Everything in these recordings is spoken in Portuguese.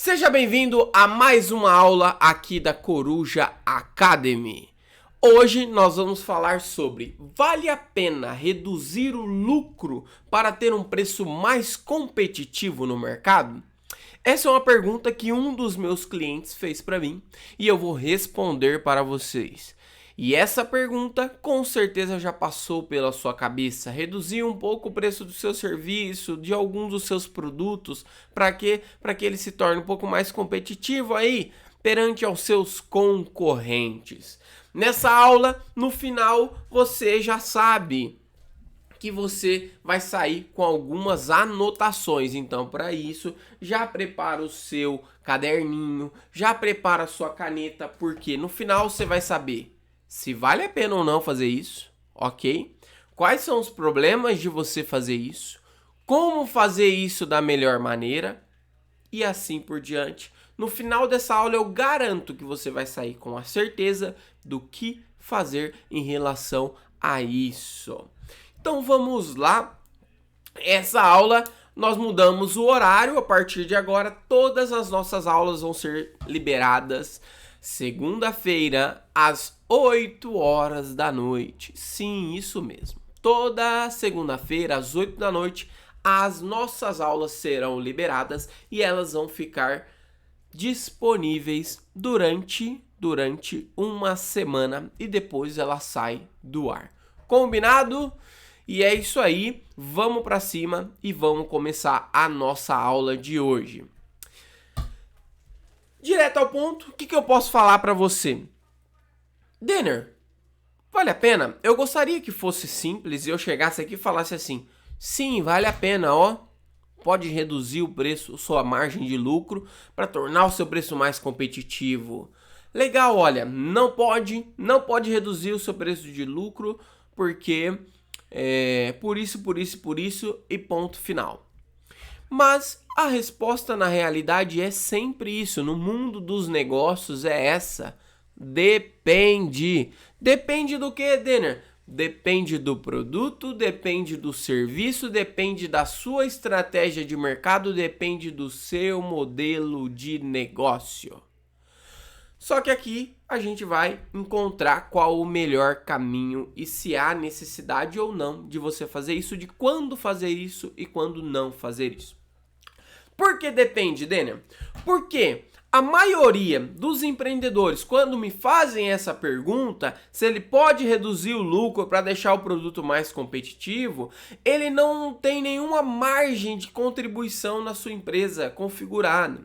Seja bem-vindo a mais uma aula aqui da Coruja Academy. Hoje nós vamos falar sobre: vale a pena reduzir o lucro para ter um preço mais competitivo no mercado? Essa é uma pergunta que um dos meus clientes fez para mim e eu vou responder para vocês. E essa pergunta com certeza já passou pela sua cabeça: reduzir um pouco o preço do seu serviço, de alguns dos seus produtos, para quê? Para que ele se torne um pouco mais competitivo aí perante aos seus concorrentes. Nessa aula, no final, você já sabe que você vai sair com algumas anotações. Então, para isso, já prepara o seu caderninho, já prepara a sua caneta, porque no final você vai saber se vale a pena ou não fazer isso, ok? Quais são os problemas de você fazer isso? Como fazer isso da melhor maneira? E assim por diante. No final dessa aula eu garanto que você vai sair com a certeza do que fazer em relação a isso. Então vamos lá. Essa aula nós mudamos o horário. A partir de agora todas as nossas aulas vão ser liberadas segunda-feira às 8 horas da noite. Sim, isso mesmo. Toda segunda-feira às 8 da noite as nossas aulas serão liberadas e elas vão ficar disponíveis durante uma semana e depois ela sai do ar. Combinado? E é isso aí, vamos para cima e vamos começar a nossa aula de hoje. Direto ao ponto, o que eu posso falar para você? Denner, vale a pena? Eu gostaria que fosse simples e eu chegasse aqui e falasse assim: sim, vale a pena, ó. Pode reduzir o preço, sua margem de lucro, para tornar o seu preço mais competitivo. Legal, olha, não pode reduzir o seu preço de lucro, porque por isso e ponto final. Mas a resposta na realidade é sempre isso. No mundo dos negócios é essa: depende. Depende do que, Denner? Depende do produto, depende do serviço, depende da sua estratégia de mercado, depende do seu modelo de negócio. Só que aqui a gente vai encontrar qual o melhor caminho e se há necessidade ou não de você fazer isso, de quando fazer isso e quando não fazer isso. Por que depende, Denner? Porque a maioria dos empreendedores, quando me fazem essa pergunta, se ele pode reduzir o lucro para deixar o produto mais competitivo, ele não tem nenhuma margem de contribuição na sua empresa configurada.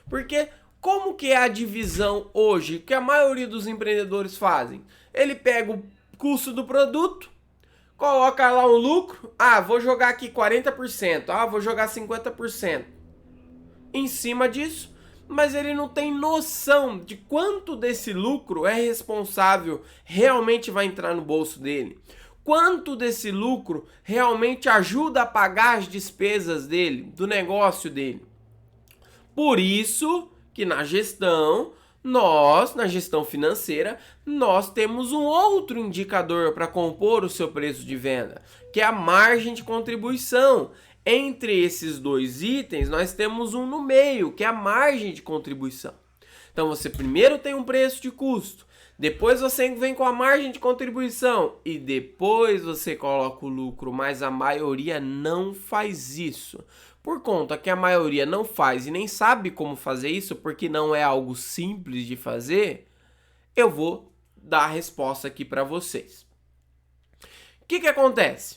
Porque como que é a divisão hoje que a maioria dos empreendedores fazem? Ele pega o custo do produto, coloca lá um lucro, vou jogar aqui 40%, vou jogar 50% em cima disso, mas ele não tem noção de quanto desse lucro é responsável, realmente vai entrar no bolso dele. Quanto desse lucro realmente ajuda a pagar as despesas dele, do negócio dele. Por isso que na gestão financeira, nós temos um outro indicador para compor o seu preço de venda, que é a margem de contribuição. Entre esses dois itens, nós temos um no meio, que é a margem de contribuição. Então, você primeiro tem um preço de custo, depois você vem com a margem de contribuição e depois você coloca o lucro, mas a maioria não faz isso. Por conta que a maioria não faz e nem sabe como fazer isso, porque não é algo simples de fazer, eu vou dar a resposta aqui para vocês. O que acontece?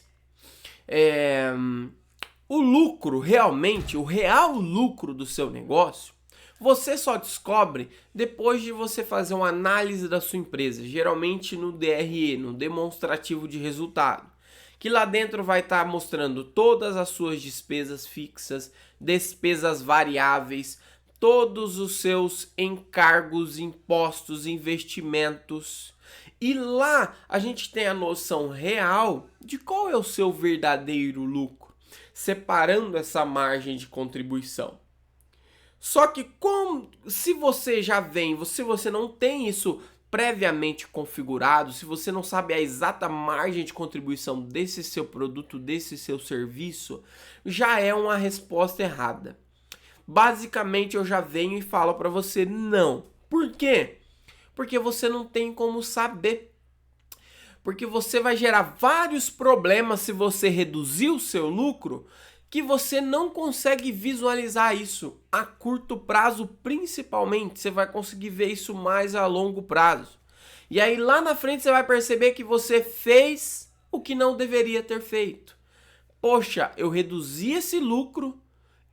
O lucro realmente, o real lucro do seu negócio, você só descobre depois de você fazer uma análise da sua empresa, geralmente no DRE, no demonstrativo de resultado, que lá dentro vai estar mostrando todas as suas despesas fixas, despesas variáveis, todos os seus encargos, impostos, investimentos. E lá a gente tem a noção real de qual é o seu verdadeiro lucro, separando essa margem de contribuição. Só que se você já vem, se você não tem isso previamente configurado, se você não sabe a exata margem de contribuição desse seu produto, desse seu serviço, já é uma resposta errada. Basicamente eu já venho e falo para você não. Por quê? Porque você não tem como saber. Porque você vai gerar vários problemas se você reduzir o seu lucro, que você não consegue visualizar isso a curto prazo, principalmente. Você vai conseguir ver isso mais a longo prazo. E aí lá na frente você vai perceber que você fez o que não deveria ter feito. Poxa, eu reduzi esse lucro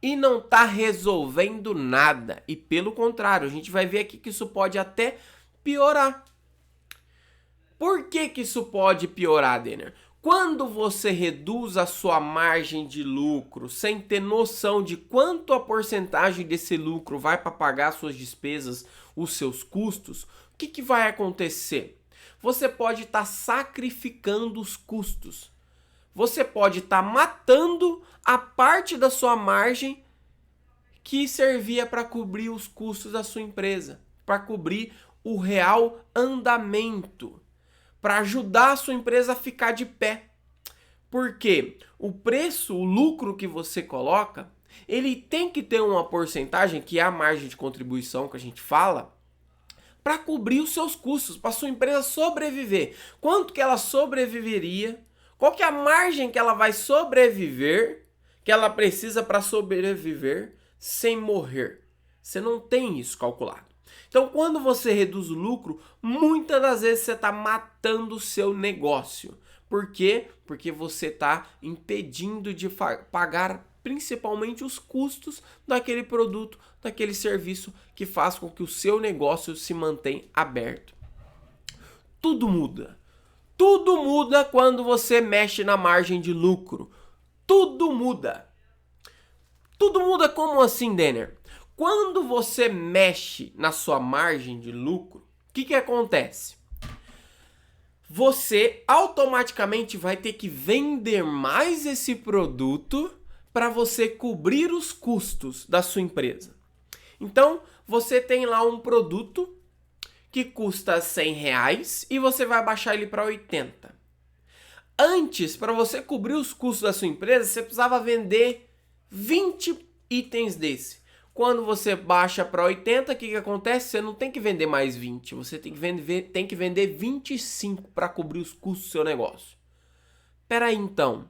e não está resolvendo nada. E pelo contrário, a gente vai ver aqui que isso pode até piorar. Por que isso pode piorar, Denner? Quando você reduz a sua margem de lucro sem ter noção de quanto a porcentagem desse lucro vai para pagar suas despesas, os seus custos, o que vai acontecer? Você pode estar sacrificando os custos. Você pode estar matando a parte da sua margem que servia para cobrir os custos da sua empresa, para cobrir o real andamento, para ajudar a sua empresa a ficar de pé. Porque o preço, o lucro que você coloca, ele tem que ter uma porcentagem, que é a margem de contribuição que a gente fala, para cobrir os seus custos, para a sua empresa sobreviver. Quanto que ela sobreviveria? Qual que é a margem que ela vai sobreviver, que ela precisa para sobreviver sem morrer? Você não tem isso calculado. Então, quando você reduz o lucro, muitas das vezes você está matando o seu negócio. Por quê? Porque você está impedindo de pagar principalmente os custos daquele produto, daquele serviço que faz com que o seu negócio se mantenha aberto. Tudo muda. Tudo muda quando você mexe na margem de lucro. Tudo muda. Tudo muda como assim, Denner? Quando você mexe na sua margem de lucro, o que acontece? Você automaticamente vai ter que vender mais esse produto para você cobrir os custos da sua empresa. Então, você tem lá um produto que custa R$100 e você vai baixar ele para 80. Antes, para você cobrir os custos da sua empresa, você precisava vender 20 itens desse. Quando você baixa para 80, o que acontece? Você não tem que vender mais 20, você tem que vender 25 para cobrir os custos do seu negócio. Peraí, então.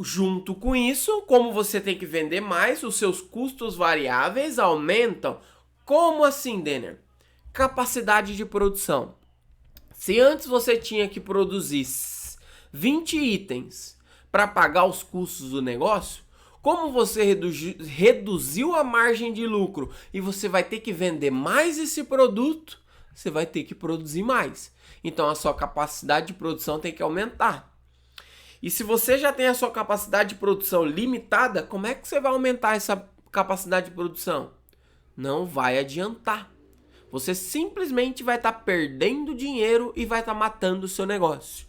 Junto com isso, como você tem que vender mais, os seus custos variáveis aumentam. Como assim, Denner? Capacidade de produção. Se antes você tinha que produzir 20 itens para pagar os custos do negócio, como você reduziu a margem de lucro e você vai ter que vender mais esse produto, você vai ter que produzir mais. Então a sua capacidade de produção tem que aumentar. E se você já tem a sua capacidade de produção limitada, como é que você vai aumentar essa capacidade de produção? Não vai adiantar. Você simplesmente vai estar perdendo dinheiro e vai estar matando o seu negócio.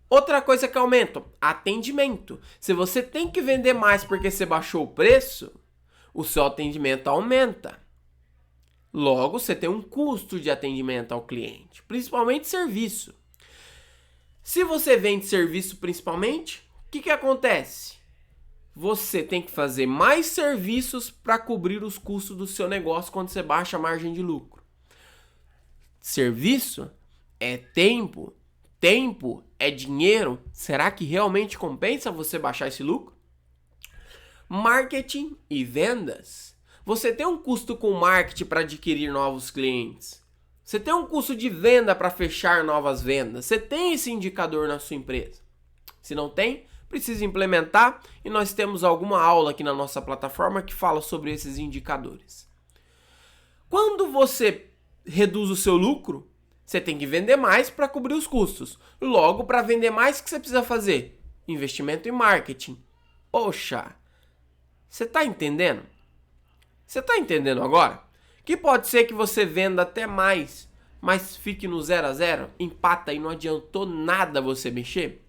Outra coisa que aumenta, atendimento. Se você tem que vender mais porque você baixou o preço, o seu atendimento aumenta. Logo, você tem um custo de atendimento ao cliente, principalmente serviço. Se você vende serviço principalmente, o que acontece? Você tem que fazer mais serviços para cobrir os custos do seu negócio quando você baixa a margem de lucro. Serviço é tempo. Tempo é dinheiro. Será que realmente compensa você baixar esse lucro? Marketing e vendas. Você tem um custo com marketing para adquirir novos clientes. Você tem um custo de venda para fechar novas vendas. Você tem esse indicador na sua empresa. Se não tem, precisa implementar e nós temos alguma aula aqui na nossa plataforma que fala sobre esses indicadores. Quando você reduz o seu lucro, você tem que vender mais para cobrir os custos. Logo, para vender mais, o que você precisa fazer? Investimento em marketing. Poxa, você está entendendo? Você está entendendo agora? Que pode ser que você venda até mais, mas fique no 0 a 0, empata e não adiantou nada você mexer?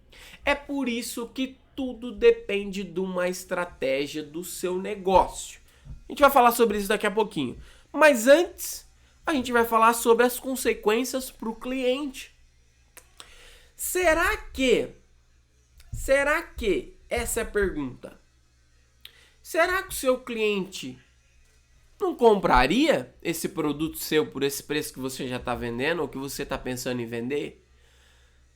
É por isso que tudo depende de uma estratégia do seu negócio. A gente vai falar sobre isso daqui a pouquinho. Mas antes, a gente vai falar sobre as consequências para o cliente. Será que, essa é a pergunta, será que o seu cliente não compraria esse produto seu por esse preço que você já está vendendo ou que você está pensando em vender?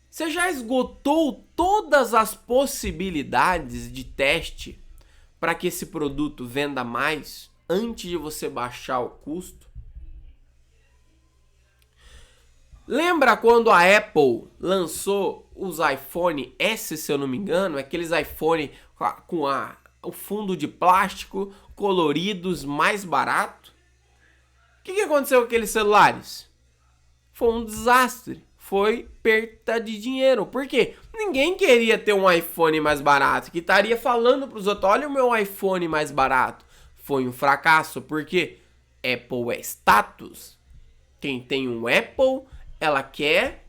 Você já esgotou todas as possibilidades de teste para que esse produto venda mais antes de você baixar o custo? Lembra quando a Apple lançou os iPhone S, se eu não me engano, aqueles iPhone com o fundo de plástico coloridos mais barato? O que aconteceu com aqueles celulares? Foi um desastre. Foi perda de dinheiro. Por quê? Ninguém queria ter um iPhone mais barato, que estaria falando para os outros, olha o meu iPhone mais barato. Foi um fracasso, porque Apple é status. Quem tem um Apple, ela quer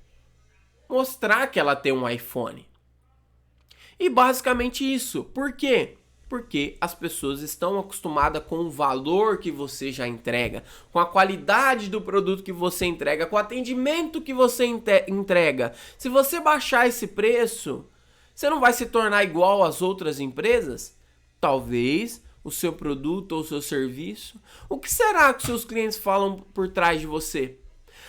mostrar que ela tem um iPhone. E basicamente isso. Por quê? Porque as pessoas estão acostumadas com o valor que você já entrega, com a qualidade do produto que você entrega, com o atendimento que você entrega. Se você baixar esse preço, você não vai se tornar igual às outras empresas? Talvez o seu produto ou o seu serviço. O que será que seus clientes falam por trás de você?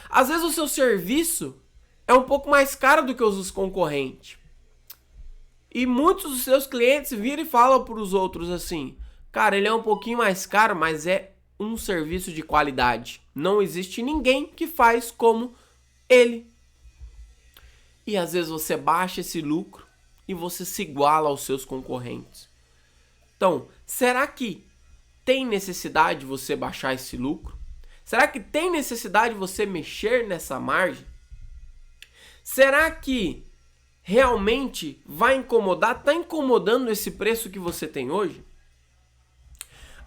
Às vezes o seu serviço é um pouco mais caro do que os dos concorrentes. E muitos dos seus clientes viram e falam para os outros assim, cara, ele é um pouquinho mais caro, mas é um serviço de qualidade. Não existe ninguém que faz como ele. E às vezes você baixa esse lucro e você se iguala aos seus concorrentes. Então, será que tem necessidade de você baixar esse lucro? Será que tem necessidade de você mexer nessa margem? Será que realmente vai incomodar? Está incomodando esse preço que você tem hoje?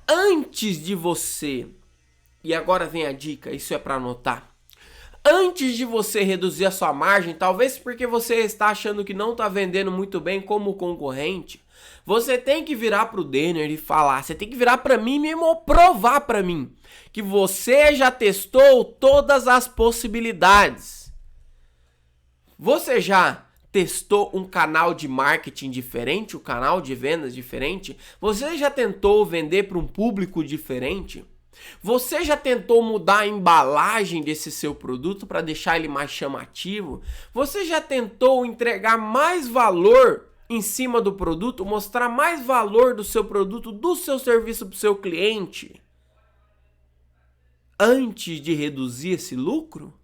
Antes de você, e agora vem a dica, isso é para anotar. Antes de você reduzir a sua margem, talvez porque você está achando que não está vendendo muito bem como o concorrente, você tem que virar para o Denner e falar, você tem que virar para mim mesmo ou provar para mim que você já testou todas as possibilidades. Você já testou um canal de marketing diferente, um canal de vendas diferente? Você já tentou vender para um público diferente? Você já tentou mudar a embalagem desse seu produto para deixar ele mais chamativo? Você já tentou entregar mais valor em cima do produto, mostrar mais valor do seu produto, do seu serviço para o seu cliente, antes de reduzir esse lucro?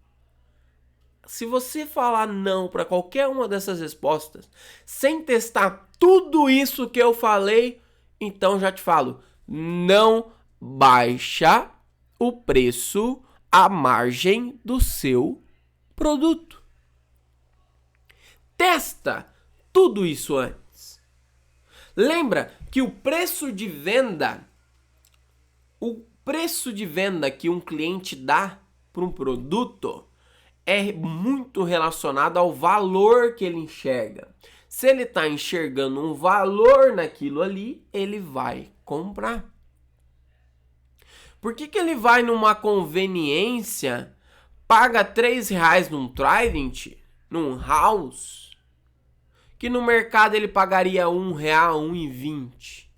Se você falar não para qualquer uma dessas respostas, sem testar tudo isso que eu falei, então já te falo, não baixa o preço, a margem do seu produto. Testa tudo isso antes. Lembra que o preço de venda que um cliente dá para um produto é muito relacionado ao valor que ele enxerga. Se ele está enxergando um valor naquilo ali, ele vai comprar. Por que ele vai numa conveniência, paga R$3 num Trident, num House, que no mercado ele pagaria R$1, R$1,20?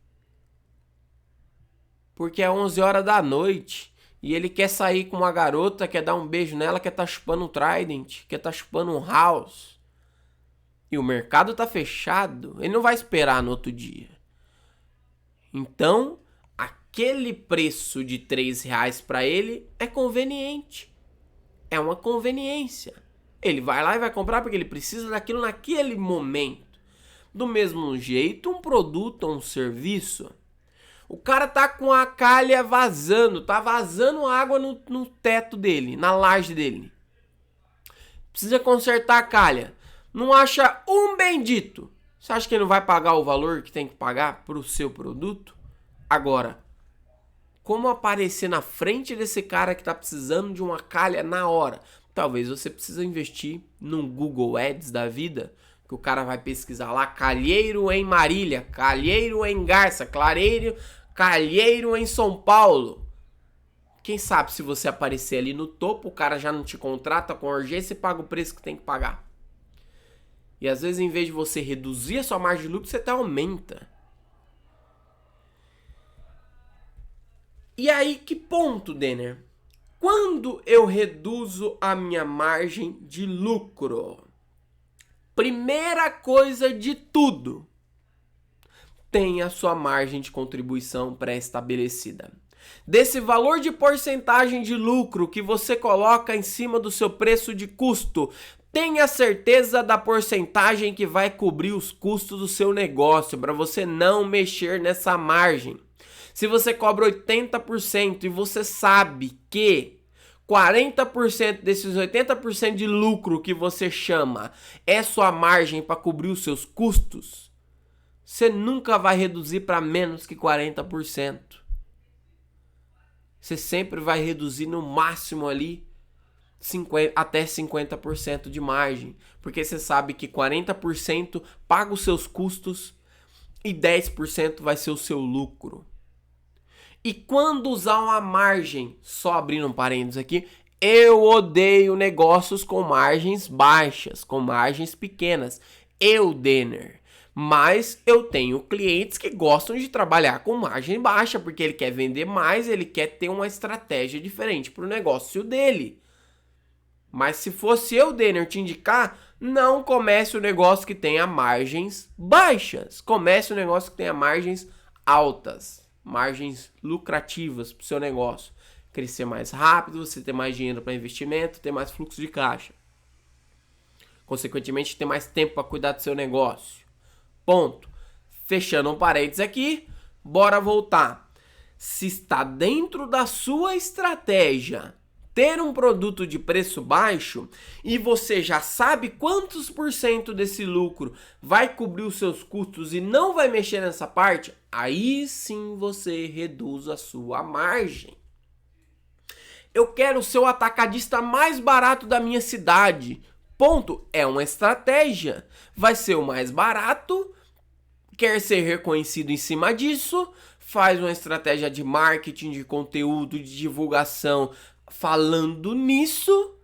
Porque é 11 horas da noite e ele quer sair com uma garota, quer dar um beijo nela, quer tá chupando um Trident, quer tá chupando um House. E o mercado tá fechado, ele não vai esperar no outro dia. Então, aquele preço de R$3 para ele é conveniente. É uma conveniência. Ele vai lá e vai comprar porque ele precisa daquilo naquele momento. Do mesmo jeito, um produto ou um serviço, o cara tá com a calha vazando, tá vazando água no teto dele, na laje dele. Precisa consertar a calha. Não acha um bendito. Você acha que ele não vai pagar o valor que tem que pagar pro seu produto? Agora, como aparecer na frente desse cara que tá precisando de uma calha na hora? Talvez você precise investir num Google Ads da vida, que o cara vai pesquisar lá, calheiro em Marília, calheiro em Garça, calheiro em São Paulo. Quem sabe se você aparecer ali no topo, o cara já não te contrata com urgência e paga o preço que tem que pagar. E às vezes, em vez de você reduzir a sua margem de lucro, você até aumenta. E aí, que ponto, Denner? Quando eu reduzo a minha margem de lucro? Primeira coisa de tudo, tem a sua margem de contribuição pré-estabelecida. Desse valor de porcentagem de lucro que você coloca em cima do seu preço de custo, tenha certeza da porcentagem que vai cobrir os custos do seu negócio, para você não mexer nessa margem. Se você cobra 80% e você sabe que 40% desses 80% de lucro que você chama é sua margem para cobrir os seus custos, você nunca vai reduzir para menos que 40%. Você sempre vai reduzir no máximo ali até 50% de margem. Porque você sabe que 40% paga os seus custos e 10% vai ser o seu lucro. E quando usar uma margem, só abrindo um parênteses aqui, eu odeio negócios com margens baixas, com margens pequenas. Denner. Mas eu tenho clientes que gostam de trabalhar com margem baixa, porque ele quer vender mais, ele quer ter uma estratégia diferente para o negócio dele. Mas se fosse eu, Denner, te indicar, não comece o negócio que tenha margens baixas. Comece o negócio que tenha margens altas, margens lucrativas para o seu negócio. Crescer mais rápido, você ter mais dinheiro para investimento, ter mais fluxo de caixa. Consequentemente, ter mais tempo para cuidar do seu negócio. Ponto. Fechando um parênteses aqui, bora voltar. Se está dentro da sua estratégia ter um produto de preço baixo e você já sabe quantos por cento desse lucro vai cobrir os seus custos e não vai mexer nessa parte, aí sim você reduz a sua margem. Eu quero ser o atacadista mais barato da minha cidade. Ponto. É uma estratégia. Vai ser o mais barato, quer ser reconhecido em cima disso, faz uma estratégia de marketing, de conteúdo, de divulgação falando nisso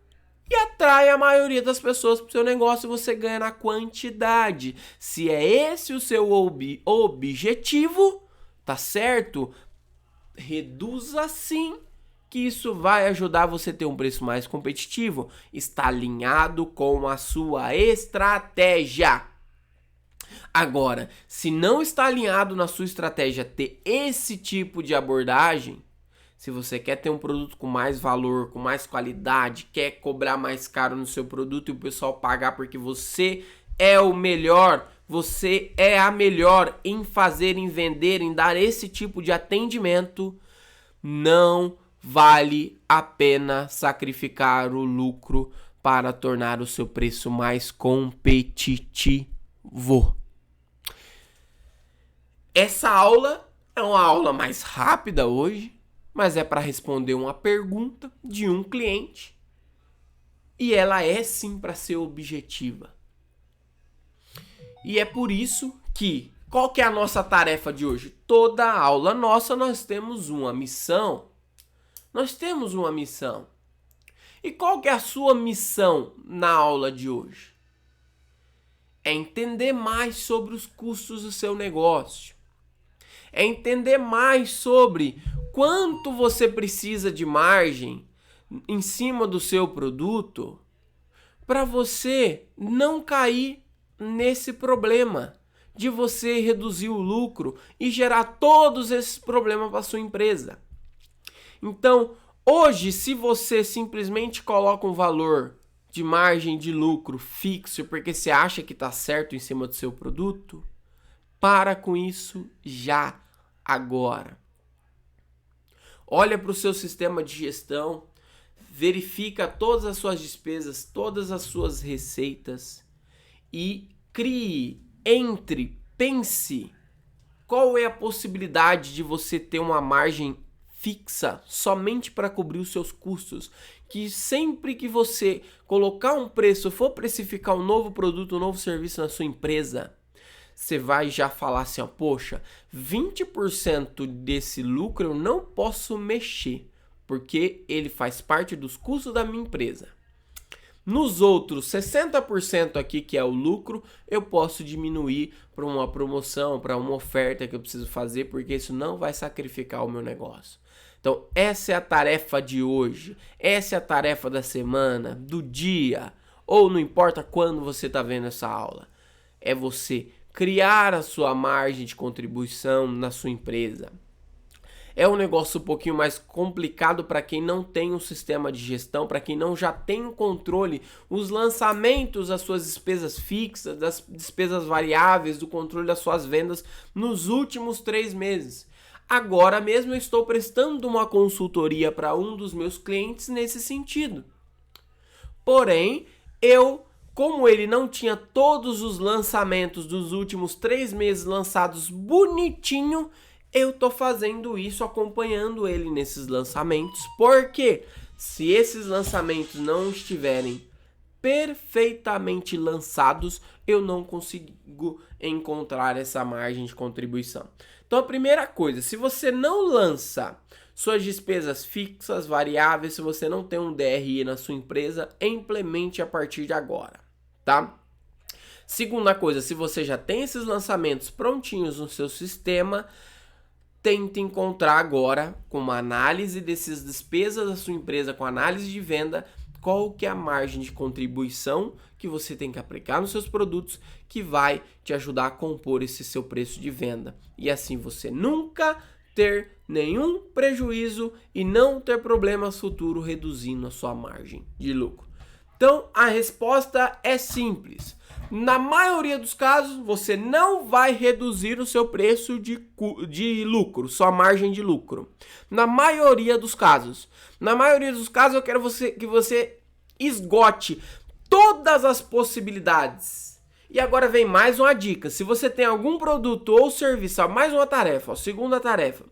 e atrai a maioria das pessoas para o seu negócio e você ganha na quantidade. Se é esse o seu objetivo, tá certo? Reduza sim, que isso vai ajudar você a ter um preço mais competitivo. Está alinhado com a sua estratégia. Agora, se não está alinhado na sua estratégia ter esse tipo de abordagem, se você quer ter um produto com mais valor, com mais qualidade, quer cobrar mais caro no seu produto e o pessoal pagar porque você é o melhor, você é a melhor em fazer, em vender, em dar esse tipo de atendimento, não vale a pena sacrificar o lucro para tornar o seu preço mais competitivo. Essa aula é uma aula mais rápida hoje, mas é para responder uma pergunta de um cliente e ela é sim para ser objetiva. E é por isso que, qual que é a nossa tarefa de hoje? Toda aula nossa nós temos uma missão. Nós temos uma missão. E qual que é a sua missão na aula de hoje? É entender mais sobre os custos do seu negócio. É entender mais sobre quanto você precisa de margem em cima do seu produto para você não cair nesse problema de você reduzir o lucro e gerar todos esses problemas para sua empresa. Então, hoje, se você simplesmente coloca um valor de margem de lucro fixo porque você acha que está certo em cima do seu produto, para com isso já agora. Olha para o seu sistema de gestão, verifica todas as suas despesas, todas as suas receitas e pense qual é a possibilidade de você ter uma margem fixa somente para cobrir os seus custos, que sempre que você colocar um preço, for precificar um novo produto, um novo serviço na sua empresa, você vai já falar assim, ó, poxa, 20% desse lucro eu não posso mexer, porque ele faz parte dos custos da minha empresa. Nos outros 60% aqui, que é o lucro, eu posso diminuir para uma promoção, para uma oferta que eu preciso fazer, porque isso não vai sacrificar o meu negócio. Então, essa é a tarefa de hoje, essa é a tarefa da semana, do dia, ou não importa quando você está vendo essa aula. É você criar a sua margem de contribuição na sua empresa. É um negócio um pouquinho mais complicado para quem não tem um sistema de gestão, para quem não já tem um controle, os lançamentos, as suas despesas fixas, das despesas variáveis, do controle das suas vendas nos últimos 3 meses. Agora mesmo eu estou prestando uma consultoria para um dos meus clientes nesse sentido. Porém, como ele não tinha todos os lançamentos dos últimos 3 meses lançados bonitinho, eu tô fazendo isso, acompanhando ele nesses lançamentos, porque se esses lançamentos não estiverem perfeitamente lançados, eu não consigo encontrar essa margem de contribuição. Então a primeira coisa, se você não lança suas despesas fixas, variáveis, se você não tem um DRE na sua empresa, implemente a partir de agora, tá? Segunda coisa, se você já tem esses lançamentos prontinhos no seu sistema, tente encontrar agora, com uma análise dessas despesas da sua empresa, com análise de venda, qual que é a margem de contribuição que você tem que aplicar nos seus produtos que vai te ajudar a compor esse seu preço de venda. E assim você nunca ter nenhum prejuízo e não ter problemas futuros reduzindo a sua margem de lucro. Então, a resposta é simples. Na maioria dos casos, você não vai reduzir o seu preço de lucro, sua margem de lucro. Na maioria dos casos. Na maioria dos casos, eu quero que você esgote todas as possibilidades. E agora vem mais uma dica. Se você tem algum produto ou serviço, mais uma tarefa, segunda tarefa.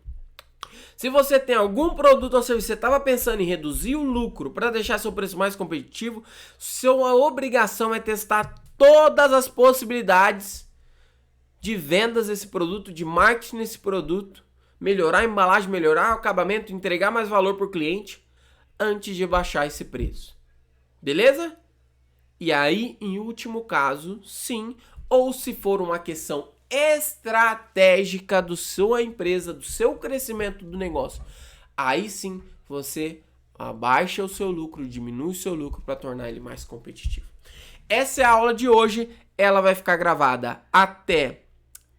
Se você tem algum produto ou serviço, você estava pensando em reduzir o lucro para deixar seu preço mais competitivo, sua obrigação é testar todas as possibilidades de vendas desse produto, de marketing nesse produto, melhorar a embalagem, melhorar o acabamento, entregar mais valor para o cliente antes de baixar esse preço. Beleza? E aí, em último caso, sim, ou se for uma questão estratégica da sua empresa, do seu crescimento do negócio, aí sim você abaixa o seu lucro, diminui o seu lucro para tornar ele mais competitivo. Essa é a aula de hoje, ela vai ficar gravada até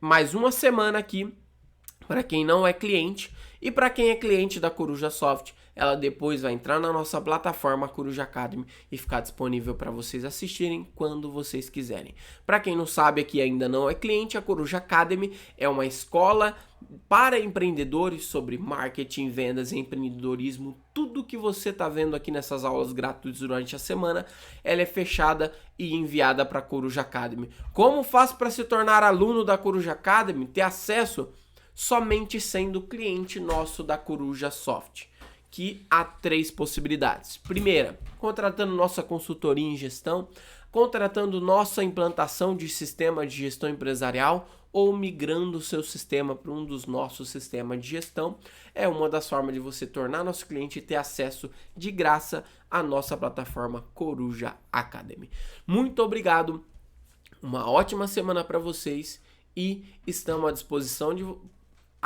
mais uma semana aqui, para quem não é cliente, e para quem é cliente da Coruja Soft, ela depois vai entrar na nossa plataforma Coruja Academy e ficar disponível para vocês assistirem quando vocês quiserem. Para quem não sabe aqui ainda não é cliente, a Coruja Academy é uma escola para empreendedores sobre marketing, vendas e empreendedorismo. Tudo que você está vendo aqui nessas aulas gratuitas durante a semana, ela é fechada e enviada para a Coruja Academy. Como faz para se tornar aluno da Coruja Academy? Ter acesso somente sendo cliente nosso da Coruja Soft. Que há 3 possibilidades. Primeira, contratando nossa consultoria em gestão, contratando nossa implantação de sistema de gestão empresarial ou migrando o seu sistema para um dos nossos sistemas de gestão. É uma das formas de você tornar nosso cliente e ter acesso de graça à nossa plataforma Coruja Academy. Muito obrigado, uma ótima semana para vocês e estamos à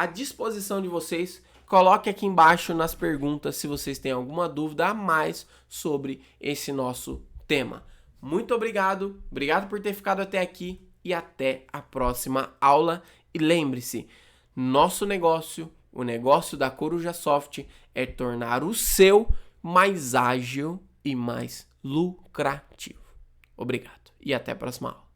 disposição de vocês. Coloque aqui embaixo nas perguntas se vocês têm alguma dúvida a mais sobre esse nosso tema. Muito obrigado por ter ficado até aqui e até a próxima aula. E lembre-se, nosso negócio, o negócio da Coruja Soft é tornar o seu mais ágil e mais lucrativo. Obrigado e até a próxima aula.